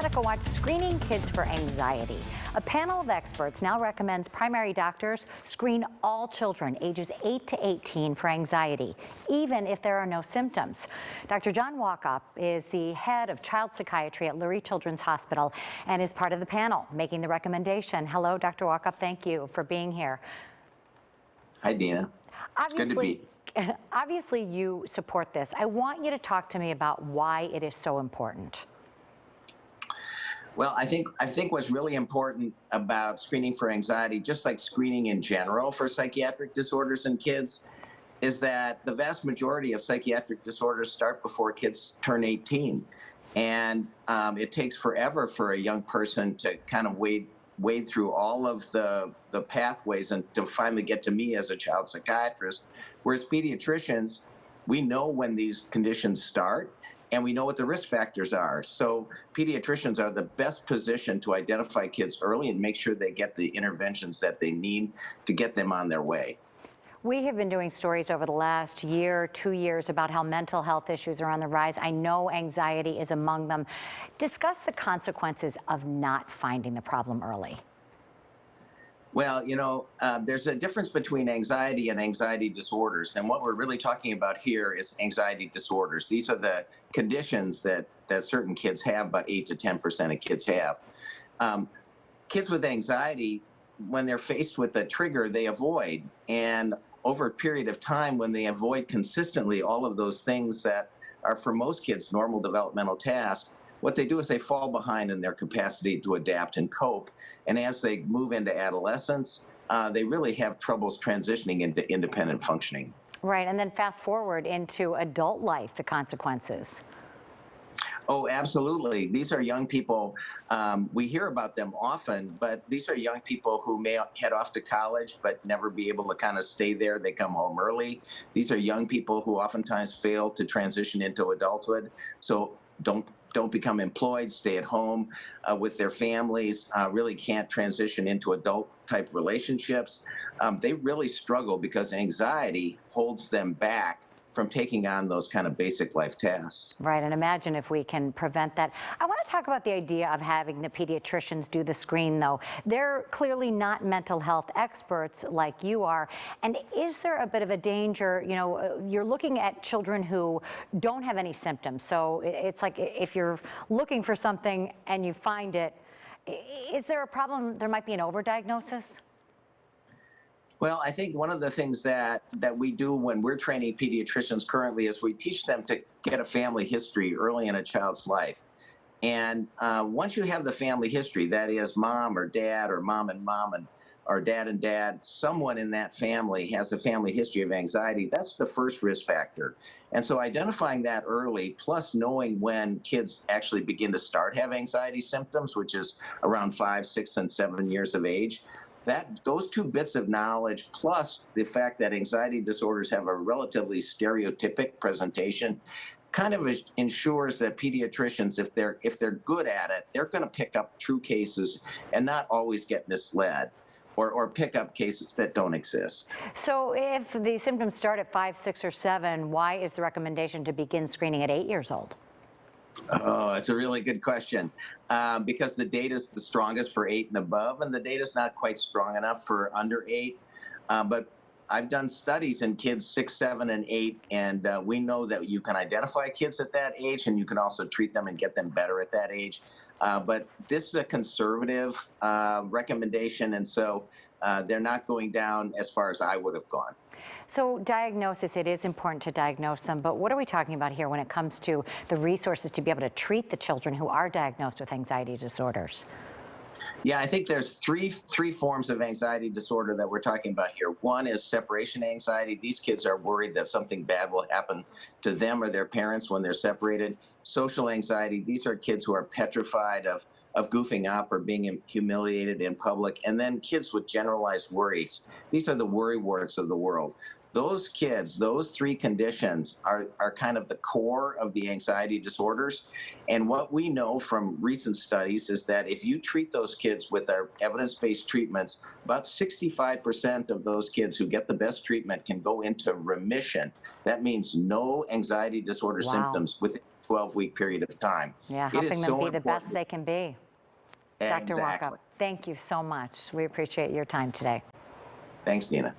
Medical Watch, screening kids for anxiety. A panel of experts now recommends primary doctors screen all children ages 8 to 18 for anxiety, even if there are no symptoms. Dr. John Walkup is the head of child psychiatry at Lurie Children's Hospital and is part of the panel making the recommendation. Hello, Dr. Walkup. Thank you for being here. Hi, Dina. It's good to be. Obviously, you support this. I want you to talk to me about why it is so important. Well, I think what's really important about screening for anxiety, just like screening in general for psychiatric disorders in kids, is that the vast majority of psychiatric disorders start before kids turn 18. And it takes forever for a young person to kind of wade through all of the pathways and to finally get to me as a child psychiatrist. Whereas pediatricians, we know when these conditions start, and we know what the risk factors are. So pediatricians are the best position to identify kids early and make sure they get the interventions that they need to get them on their way. We have been doing stories over the last year, 2 years about how mental health issues are on the rise. I know anxiety is among them. Discuss the consequences of not finding the problem early. Well, there's a difference between anxiety and anxiety disorders. And what we're really talking about here is anxiety disorders. These are the conditions that certain kids have, about 8 to 10% of kids have. Kids with anxiety, when they're faced with a trigger, they avoid. And over a period of time, when they avoid consistently all of those things that are, for most kids, normal developmental tasks, what they do is they fall behind in their capacity to adapt and cope. And as they move into adolescence, they really have troubles transitioning into independent functioning. Right, and then fast forward into adult life, the consequences. Oh, absolutely. These are young people. We hear about them often, but these are young people who may head off to college but never be able to kind of stay there. They come home early. These are young people who oftentimes fail to transition into adulthood. So don't become employed, stay at home with their families, really can't transition into adult type relationships. They really struggle because anxiety holds them back from taking on those kind of basic life tasks. Right, and imagine if we can prevent that. I want to talk about the idea of having the pediatricians do the screen, though. They're clearly not mental health experts like you are. And is there a bit of a danger, you're looking at children who don't have any symptoms. So it's like if you're looking for something and you find it, is there a problem? There might be an overdiagnosis? Well, I think one of the things that we do when we're training pediatricians currently is we teach them to get a family history early in a child's life. And once you have the family history, that is mom or dad or mom and or dad and dad, someone in that family has a family history of anxiety, that's the first risk factor. And so identifying that early, plus knowing when kids actually begin to start have anxiety symptoms, which is around 5, 6, and 7 years of age, those two bits of knowledge, plus the fact that anxiety disorders have a relatively stereotypic presentation, kind of ensures that pediatricians, if they're good at it, they're going to pick up true cases and not always get misled or pick up cases that don't exist. So if the symptoms start at 5, 6, or 7, why is the recommendation to begin screening at 8 years old? Oh, it's a really good question, because the data is the strongest for 8 and above, and the data is not quite strong enough for under 8. But I've done studies in kids 6, 7, and 8, and we know that you can identify kids at that age, and you can also treat them and get them better at that age. But this is a conservative recommendation, and so they're not going down as far as I would have gone. So diagnosis, it is important to diagnose them, but what are we talking about here when it comes to the resources to be able to treat the children who are diagnosed with anxiety disorders? Yeah, I think there's three forms of anxiety disorder that we're talking about here. One is separation anxiety. These kids are worried that something bad will happen to them or their parents when they're separated. Social anxiety, these are kids who are petrified of goofing up or being humiliated in public. And then kids with generalized worries. These are the worry warts of the world. Those kids, those three conditions are kind of the core of the anxiety disorders. And what we know from recent studies is that if you treat those kids with our evidence-based treatments, about 65% of those kids who get the best treatment can go into remission. That means no anxiety disorder symptoms within 12-week period of time. Yeah, It is helping them so be the best important. they can be. Dr. Exactly. Warkup, thank you so much. We appreciate your time today. Thanks, Nina.